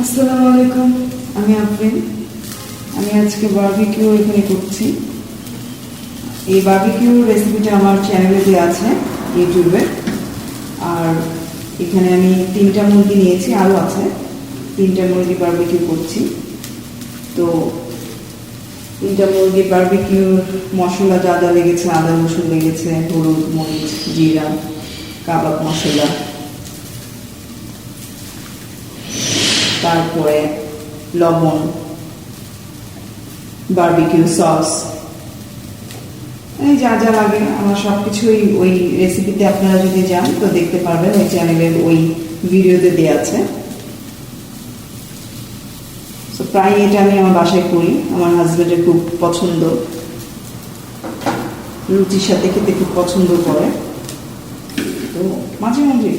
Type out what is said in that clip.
আসসালামু আলাইকুম, আমি আফরিন। আমি আজকে বারবিকিউ এখানে করছি। এই বারবিকিউ রেসিপিটা আমার চ্যানেলে দেওয়া আছে ইউটিউবে। আর এখানে আমি 3টা মুরগি নিয়েছি, আরও আছে। 3টা মুরগি বারবিকিউ করছি। তো 3টা মুরগি বারবিকিউর মশলা যা যা লেগেছে, আদা রসুন লেগেছে, হলুদ, মরিচ, জিরা, কাবাব মশলা, তারপরে লবণ, বারবিকিউ সস, যা যা লাগে আমার সব কিছুই ওই রেসিপিতে আপনারা যদি যান তো দেখতে পারবেন, ওই চ্যানেলের ওই ভিডিওতে দেওয়া আছে। তো প্রায় এটা আমি আমার বাসায় করি, আমার হাজব্যান্ডের খুব পছন্দ, রুটির সাথে খেতে খুব পছন্দ করে। তো মাঝে মাঝে